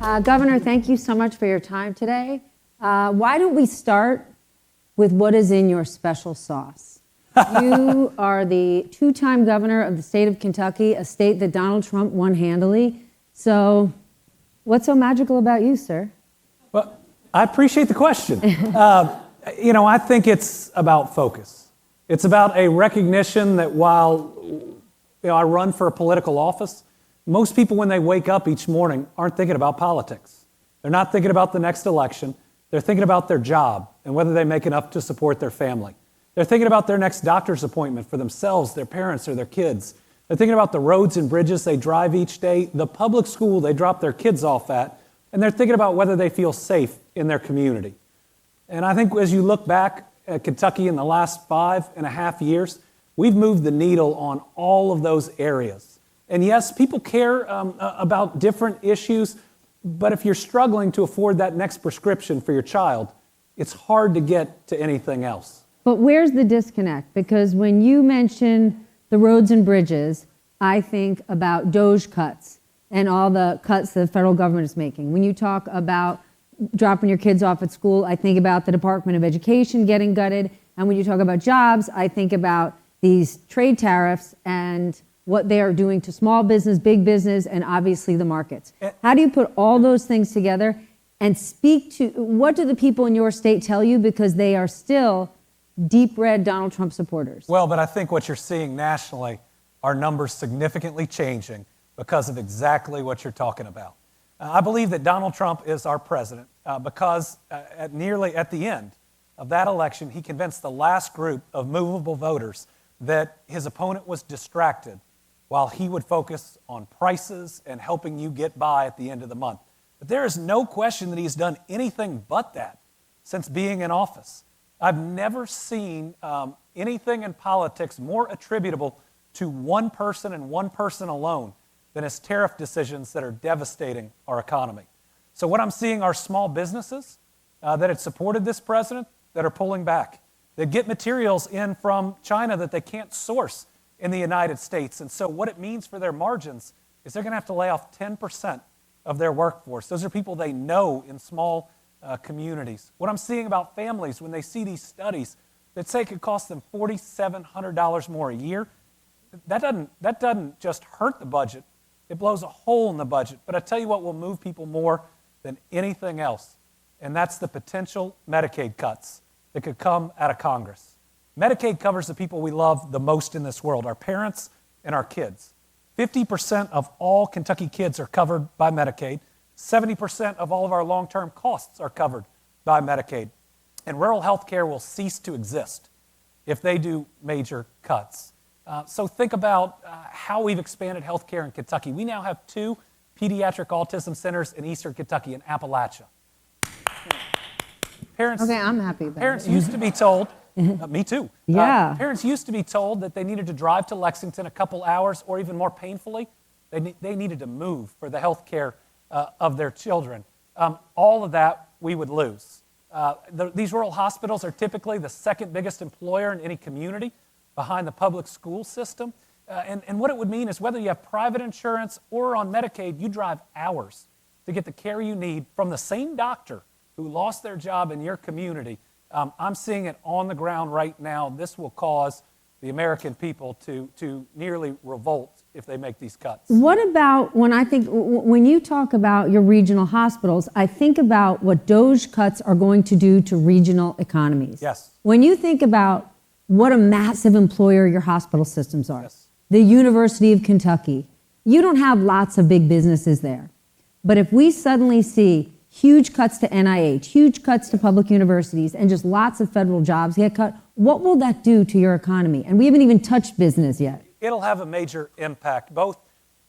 Governor, thank you so much for your time today. Why don't we start with what is in your special sauce? You are the two-time governor of the state of Kentucky, a state that Donald Trump won handily. So what's so magical about you, sir? Well, I appreciate the question. I think it's about focus. It's about a recognition that while I run for a political office, most people when they wake up each morning aren't thinking about politics. They're not thinking about the next election. They're thinking about their job and whether they make enough to support their family. They're thinking about their next doctor's appointment for themselves, their parents, or their kids. They're thinking about the roads and bridges they drive each day, the public school they drop their kids off at, and they're thinking about whether they feel safe in their community. And I think as you look back at Kentucky in the last 5.5 years, we've moved the needle on all of those areas. And yes, people care about different issues, but if you're struggling to afford that next prescription for your child, it's hard to get to anything else. But where's the disconnect? Because when you mention the roads and bridges, I think about DOGE cuts and all the cuts the federal government is making. When you talk about dropping your kids off at school, I think about the Department of Education getting gutted. And when you talk about jobs, I think about these trade tariffs and what they are doing to small business, big business, and obviously the markets. How do you put all those things together and speak to, what do the people in your state tell you? Because they are still deep red Donald Trump supporters. Well, but I think what you're seeing nationally are numbers significantly changing because of exactly what you're talking about. I believe that Donald Trump is our president because at the end of that election, he convinced the last group of movable voters that his opponent was distracted while he would focus on prices and helping you get by at the end of the month. But there is no question that he's done anything but that since being in office. I've never seen anything in politics more attributable to one person and one person alone than his tariff decisions that are devastating our economy. So what I'm seeing are small businesses that had supported this president that are pulling back. They get materials in from China that they can't source in the United States. And so what it means for their margins is they're going to have to lay off 10% of their workforce. Those are people they know in small communities. What I'm seeing about families when they see these studies that say it could cost them $4,700 more a year, that doesn't just hurt the budget, it blows a hole in the budget. But I tell you what will move people more than anything else, and that's the potential Medicaid cuts that could come out of Congress. Medicaid covers the people we love the most in this world, our parents and our kids. 50% of all Kentucky kids are covered by Medicaid. 70% of all of our long-term costs are covered by Medicaid. And rural health care will cease to exist if they do major cuts. So think about how we've expanded health care in Kentucky. We now have 2 pediatric autism centers in eastern Kentucky in Appalachia. I'm happy about Parents it. used to be told, me too. Yeah. Parents used to be told that they needed to drive to Lexington a couple hours, or even more painfully, they needed to move for the health care of their children. All of that we would lose. These rural hospitals are typically the second biggest employer in any community behind the public school system. And what it would mean is whether you have private insurance or on Medicaid, you drive hours to get the care you need from the same doctor who lost their job in your community. I'm seeing it on the ground right now. This will cause the American people to nearly revolt if they make these cuts. What about when you talk about your regional hospitals, I think about what DOGE cuts are going to do to regional economies. Yes. When you think about what a massive employer your hospital systems are, yes. The University of Kentucky, you don't have lots of big businesses there. But if we suddenly see huge cuts to NIH, huge cuts to public universities, and just lots of federal jobs get cut, what will that do to your economy? And we haven't even touched business yet. It'll have a major impact, both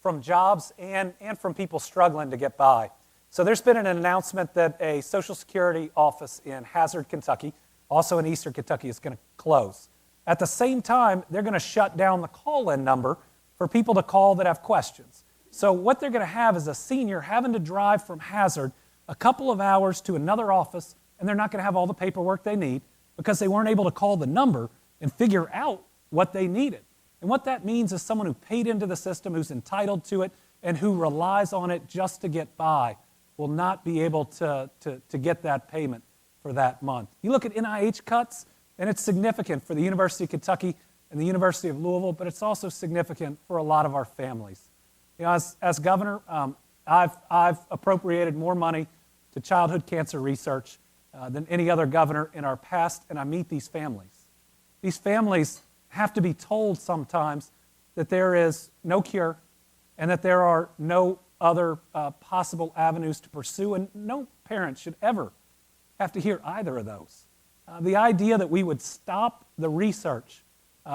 from jobs and from people struggling to get by. So there's been an announcement that a Social Security office in Hazard, Kentucky, also in eastern Kentucky, is going to close. At the same time, they're going to shut down the call-in number for people to call that have questions. So what they're going to have is a senior having to drive from Hazard a couple of hours to another office, and they're not going to have all the paperwork they need because they weren't able to call the number and figure out what they needed. And what that means is someone who paid into the system, who's entitled to it, and who relies on it just to get by, will not be able to get that payment for that month. You look at NIH cuts, and it's significant for the University of Kentucky and the University of Louisville, but it's also significant for a lot of our families. You know, as governor, I've appropriated more money to childhood cancer research than any other governor in our past, and I meet these families. These families have to be told sometimes that there is no cure and that there are no other possible avenues to pursue, and no parent should ever have to hear either of those. The idea that we would stop the research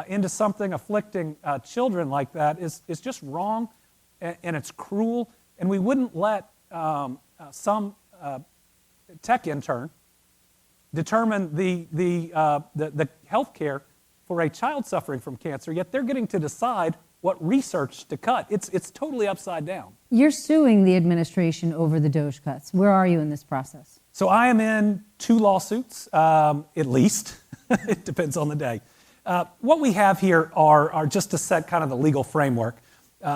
into something afflicting children like that is just wrong, and it's cruel, and we wouldn't let some tech intern determine the health care for a child suffering from cancer, yet they're getting to decide what research to cut. It's totally upside down. You're suing the administration over the DOJ cuts. Where are you in this process? So I am in 2 lawsuits, at least. It depends on the day. What we have here are just to set kind of the legal framework.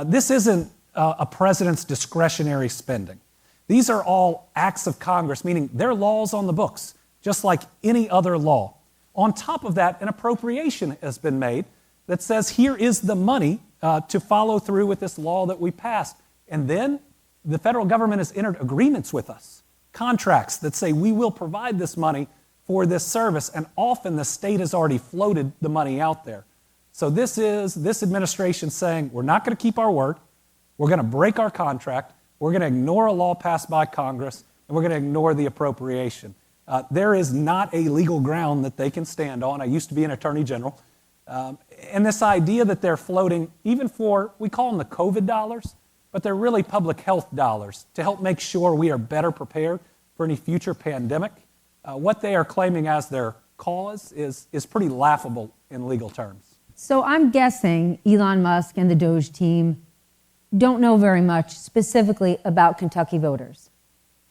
This isn't a president's discretionary spending. These are all acts of Congress, meaning they're laws on the books, just like any other law. On top of that, an appropriation has been made that says here is the money to follow through with this law that we passed. And then the federal government has entered agreements with us, contracts that say we will provide this money for this service, and often the state has already floated the money out there. So this is this administration saying we're not going to keep our word, we're going to break our contract, we're going to ignore a law passed by Congress, and we're going to ignore the appropriation. There is not a legal ground that they can stand on. I used to be an attorney general. And this idea that they're floating, even for, we call them the COVID dollars, but they're really public health dollars to help make sure we are better prepared for any future pandemic. What they are claiming as their cause is pretty laughable in legal terms. So I'm guessing Elon Musk and the DOJ team don't know very much specifically about Kentucky voters.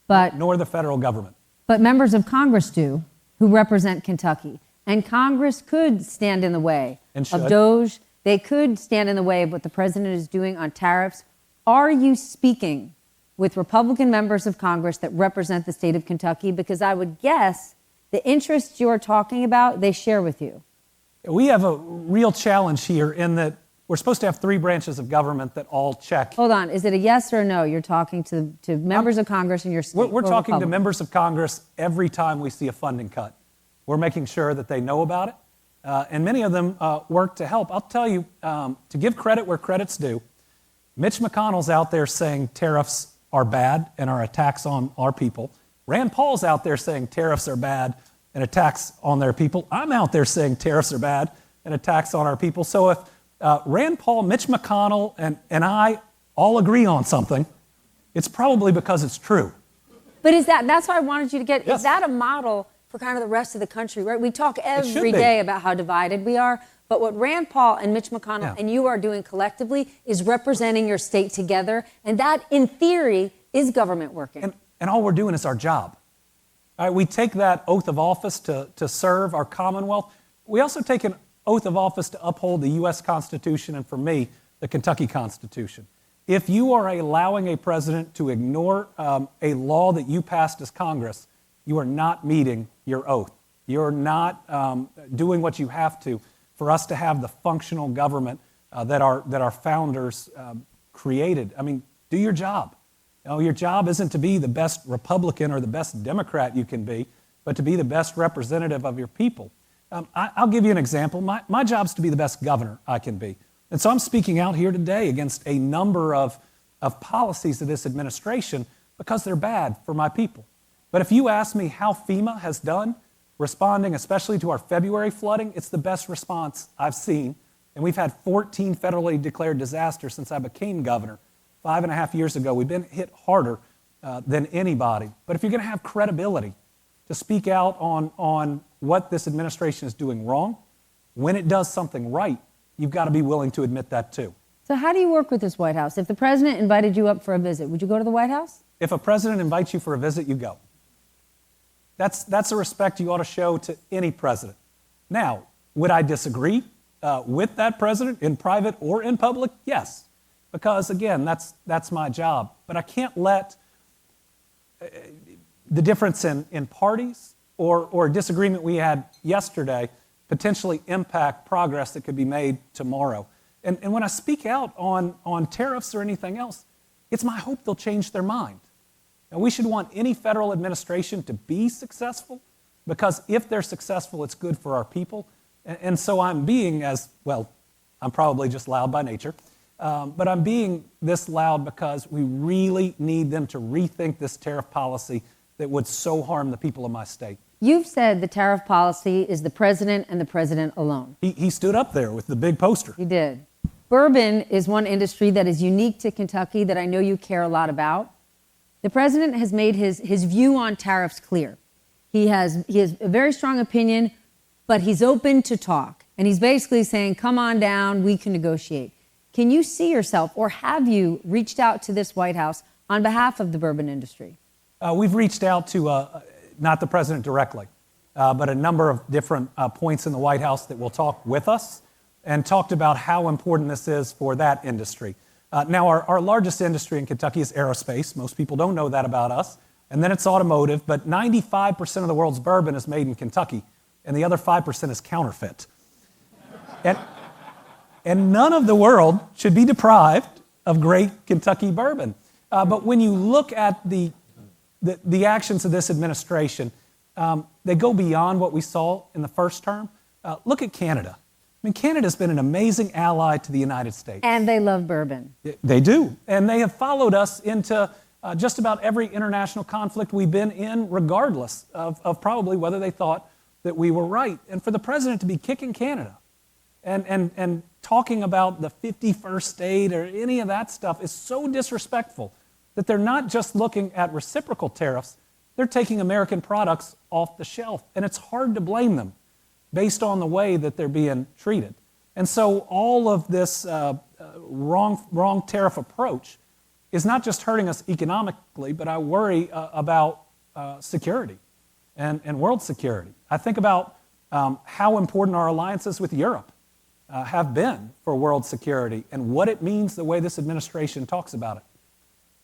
Nor the federal government. But members of Congress do, who represent Kentucky. And Congress could stand in the way of DOJ. They could stand in the way of what the president is doing on tariffs. Are you speaking with Republican members of Congress that represent the state of Kentucky? Because I would guess the interests you're talking about, they share with you. We have a real challenge here in that we're supposed to have 3 branches of government that all check. Hold on. Is it a yes or a no? You're talking to members of Congress in your state. We're talking to members of Congress every time we see a funding cut. We're making sure that they know about it. And many of them work to help. I'll tell you, to give credit where credit's due, Mitch McConnell's out there saying tariffs are bad and are attacks on our people. Rand Paul's out there saying tariffs are bad and attacks on their people. I'm out there saying tariffs are bad and attacks on our people. So if Rand Paul, Mitch McConnell, and I all agree on something, it's probably because it's true. But that's what I wanted you to get. Yes. Is that a model for kind of the rest of the country, right? We talk every day about how divided we are, but what Rand Paul and Mitch McConnell and you are doing collectively is representing your state together, and that, in theory, is government working. And all we're doing is our job. All right, we take that oath of office to serve our Commonwealth. We also take an oath of office to uphold the U.S. Constitution and, for me, the Kentucky Constitution. If you are allowing a president to ignore a law that you passed as Congress, you are not meeting your oath. You're not doing what you have to for us to have the functional government that our founders created. I mean, do your job. You know, your job isn't to be the best Republican or the best Democrat you can be, but to be the best representative of your people. I'll give you an example. My job's to be the best governor I can be. And so I'm speaking out here today against a number of policies of this administration because they're bad for my people. But if you ask me how FEMA has done responding, especially to our February flooding, it's the best response I've seen. And we've had 14 federally declared disasters since I became governor 5.5 years ago. We've been hit harder than anybody. But if you're going to have credibility to speak out on what this administration is doing wrong, when it does something right, you've got to be willing to admit that too. So how do you work with this White House? If the president invited you up for a visit, would you go to the White House? If a president invites you for a visit, you go. That's a respect you ought to show to any president. Now, would I disagree with that president in private or in public? Yes, because again, that's my job. But I can't let the difference in parties or disagreement we had yesterday potentially impact progress that could be made tomorrow. And when I speak out on tariffs or anything else, it's my hope they'll change their mind. Now, we should want any federal administration to be successful, because if they're successful, it's good for our people. And so I'm being I'm probably just loud by nature, but I'm being this loud because we really need them to rethink this tariff policy that would so harm the people of my state. You've said the tariff policy is the president and the president alone. He stood up there with the big poster. He did. Bourbon is one industry that is unique to Kentucky that I know you care a lot about. The president has made his view on tariffs clear. He has a very strong opinion, but he's open to talk. And he's basically saying, come on down, we can negotiate. Can you see yourself, or have you reached out to this White House on behalf of the bourbon industry? We've reached out to, not the president directly, but a number of different points in the White House that will talk with us, and talked about how important this is for that industry. Now, our largest industry in Kentucky is aerospace. Most people don't know that about us. And then it's automotive, but 95% of the world's bourbon is made in Kentucky, and the other 5% is counterfeit. And none of the world should be deprived of great Kentucky bourbon. But when you look at the actions of this administration, they go beyond what we saw in the first term. Look at Canada. I mean, Canada's been an amazing ally to the United States. And they love bourbon. They do. And they have followed us into just about every international conflict we've been in, regardless of probably whether they thought that we were right. And for the president to be kicking Canada and talking about the 51st state or any of that stuff is so disrespectful that they're not just looking at reciprocal tariffs, they're taking American products off the shelf. And it's hard to blame them based on the way that they're being treated. And so all of this wrong tariff approach is not just hurting us economically, but I worry about security and world security. I think about how important our alliances with Europe have been for world security and what it means the way this administration talks about it.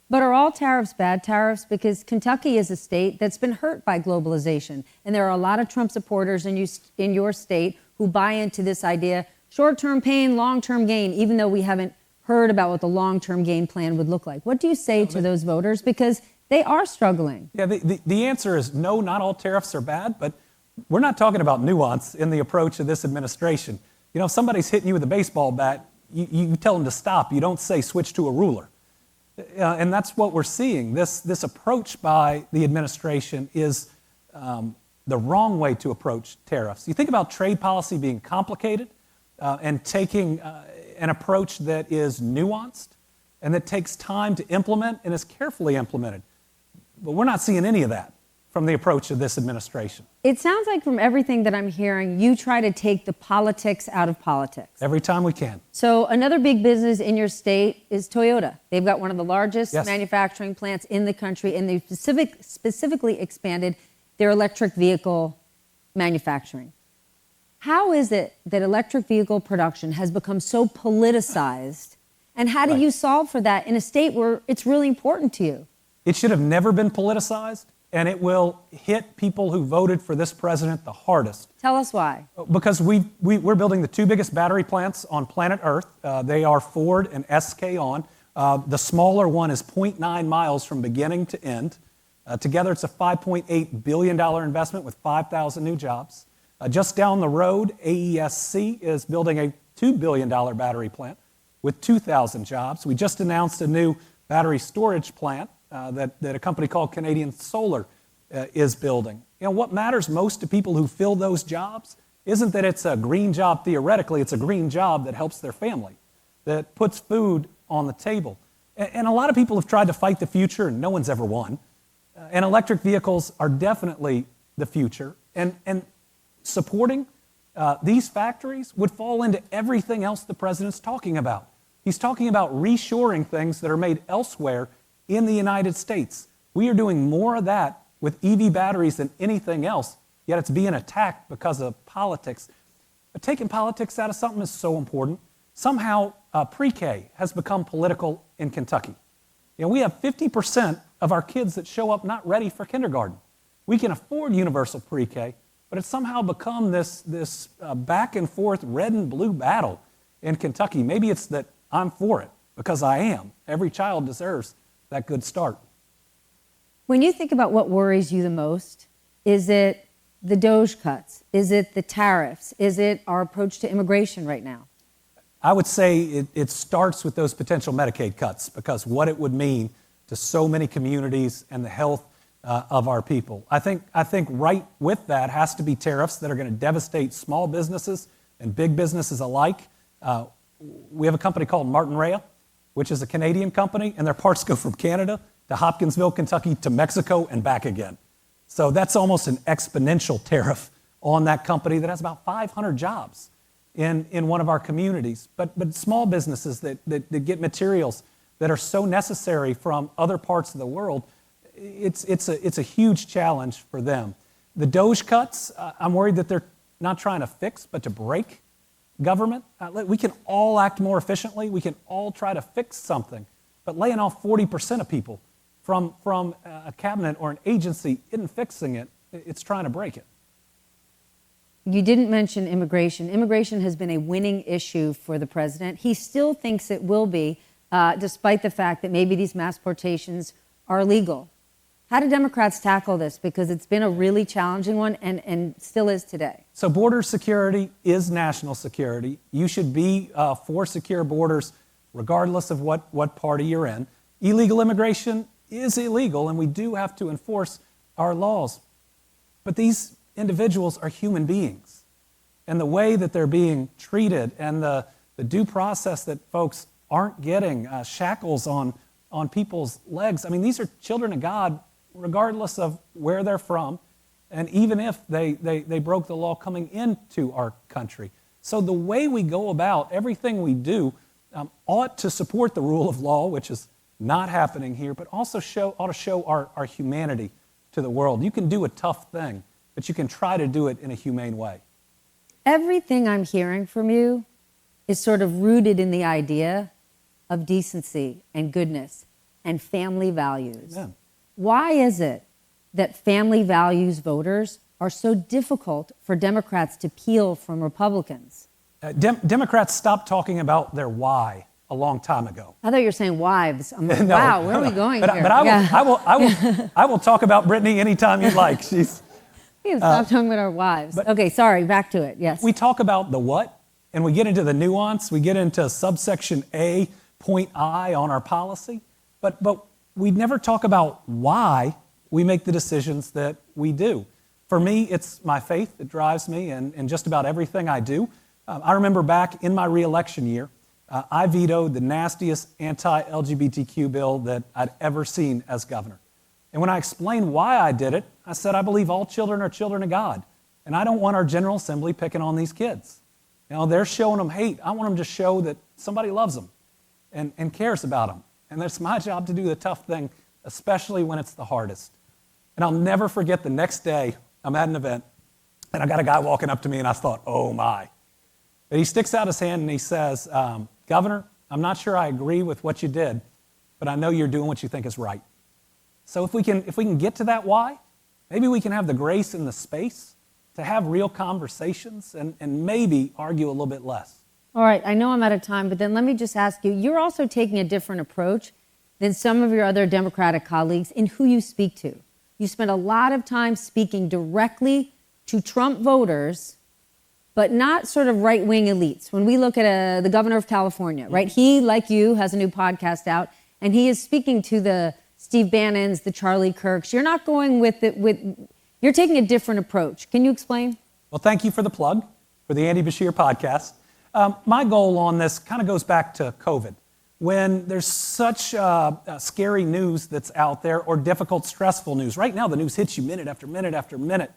But are all tariffs bad tariffs? Because Kentucky is a state that's been hurt by globalization. And there are a lot of Trump supporters in your state who buy into this idea, short-term pain, long-term gain, even though we haven't heard about what the long-term gain plan would look like. What do you say to those voters? Because they are struggling. Yeah, the answer is no, not all tariffs are bad, but we're not talking about nuance in the approach of this administration. You know, if somebody's hitting you with a baseball bat, you tell them to stop. You don't say switch to a ruler. And that's what we're seeing. This approach by the administration is the wrong way to approach tariffs. You think about trade policy being complicated and taking an approach that is nuanced and that takes time to implement and is carefully implemented. But we're not seeing any of that from the approach of this administration. It sounds like from everything that I'm hearing, you try to take the politics out of politics. Every time we can. So another big business in your state is Toyota. They've got one of the largest manufacturing plants in the country, and they've specifically expanded their electric vehicle manufacturing. How is it that electric vehicle production has become so politicized, and how do you solve for that in a state where it's really important to you? It should have never been politicized, and it will hit people who voted for this president the hardest. Tell us why. Because we're building the two biggest battery plants on planet Earth. They are Ford and SK On. The smaller one is 0.9 miles from beginning to end. Together, it's a $5.8 billion investment with 5,000 new jobs. Just down the road, AESC is building a $2 billion battery plant with 2,000 jobs. We just announced a new battery storage plant that a company called Canadian Solar is building. You know, what matters most to people who fill those jobs isn't that it's a green job theoretically, it's a green job that helps their family, that puts food on the table. And a lot of people have tried to fight the future and no one's ever won. And electric vehicles are definitely the future. And supporting these factories would fall into everything else the president's talking about. He's talking about reshoring things that are made elsewhere in the United States. We are doing more of that with EV batteries than anything else, yet it's being attacked because of politics. But taking politics out of something is so important. Somehow, pre-K has become political in Kentucky. You know, we have 50% of our kids that show up not ready for kindergarten. We can afford universal pre-K, but it's somehow become this back and forth red and blue battle in Kentucky. Maybe it's that I'm for it, because I am. Every child deserves that good start. When you think about what worries you the most, is it the DOJ cuts? Is it the tariffs? Is it our approach to immigration right now? I would say it starts with those potential Medicaid cuts, because what it would mean to so many communities and the health of our people. I think right with that has to be tariffs that are going to devastate small businesses and big businesses alike. We have a company called Martin Rea, which is a Canadian company, and their parts go from Canada to Hopkinsville, Kentucky, to Mexico and back again. So that's almost an exponential tariff on that company that has about 500 jobs in one of our communities. But small businesses that get materials that are so necessary from other parts of the world, it's a huge challenge for them. The DOJ cuts, I'm worried that they're not trying to fix, but to break government. We can all act more efficiently. We can all try to fix something. But laying off 40% of people from a cabinet or an agency isn't fixing it. It's trying to break it. You didn't mention immigration. Immigration has been a winning issue for the president. He still thinks it will be, despite the fact that maybe these mass deportations are illegal. How do Democrats tackle this? Because it's been a really challenging one and still is today. So border security is national security. You should be for secure borders regardless of what party you're in. Illegal immigration is illegal, and we do have to enforce our laws. But these individuals are human beings. And the way that they're being treated and the due process that folks aren't getting, shackles on people's legs. I mean, these are children of God, regardless of where they're from, and even if they broke the law coming into our country. So the way we go about everything we do ought to support the rule of law, which is not happening here, but also ought to show our humanity to the world. You can do a tough thing, but you can try to do it in a humane way. Everything I'm hearing from you is sort of rooted in the idea of decency and goodness and family values. Amen. Why is it that family values voters are so difficult for Democrats to peel from Republicans? Democrats stopped talking about their why a long time ago. I thought you were saying wives. I'm like, wow, where are we going here? But I will talk about Brittany anytime you like. She's. We can stop talking about our wives. Okay, sorry, back to it, yes. We talk about the what, and we get into the nuance. We get into subsection A, point I on our policy. But we never talk about why we make the decisions that we do. For me, it's my faith that drives me in just about everything I do. I remember back in my re-election year, I vetoed the nastiest anti-LGBTQ bill that I'd ever seen as governor. And when I explained why I did it, I said, I believe all children are children of God. And I don't want our General Assembly picking on these kids. You know, they're showing them hate. I want them to show that somebody loves them and cares about them. And it's my job to do the tough thing, especially when it's the hardest. And I'll never forget the next day, I'm at an event, and I got a guy walking up to me, and I thought, oh my. But he sticks out his hand and he says, Governor, I'm not sure I agree with what you did, but I know you're doing what you think is right. So if we can get to that why, maybe we can have the grace and the space to have real conversations and maybe argue a little bit less. All right, I know I'm out of time, but then let me just ask you, you're also taking a different approach than some of your other Democratic colleagues in who you speak to. You spend a lot of time speaking directly to Trump voters, but not sort of right-wing elites. When we look at the governor of California, right? He, like you, has a new podcast out, and he is speaking to the Steve Bannons, the Charlie Kirks. You're not going you're taking a different approach. Can you explain? Well, thank you for the plug for the Andy Beshear podcast. My goal on this kind of goes back to COVID. When there's such scary news that's out there or difficult, stressful news. Right now, the news hits you minute after minute after minute.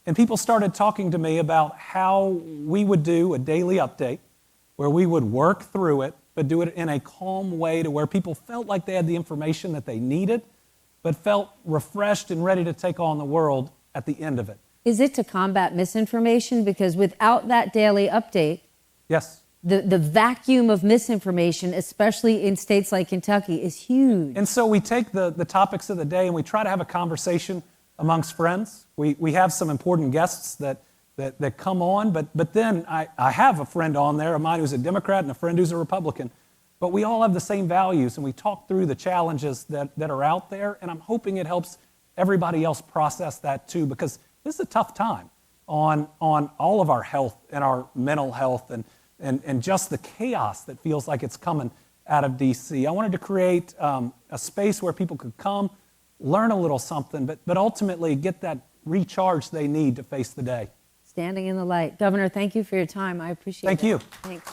And people started talking to me about how we would do a daily update where we would work through it, but do it in a calm way to where people felt like they had the information that they needed, but felt refreshed and ready to take on the world at the end of it. Is it to combat misinformation? Because without that daily update, yes, the vacuum of misinformation, especially in states like Kentucky, is huge. And so we take the topics of the day and we try to have a conversation amongst friends. We have some important guests that come on, but then I have a friend on there of mine who's a Democrat and a friend who's a Republican. But we all have the same values, and we talk through the challenges that are out there, and I'm hoping it helps everybody else process that too, because this is a tough time on all of our health and our mental health and just the chaos that feels like it's coming out of D.C. I wanted to create a space where people could come, learn a little something, but ultimately get that recharge they need to face the day. Standing in the light. Governor, thank you for your time. I appreciate it. Thank you. Thanks.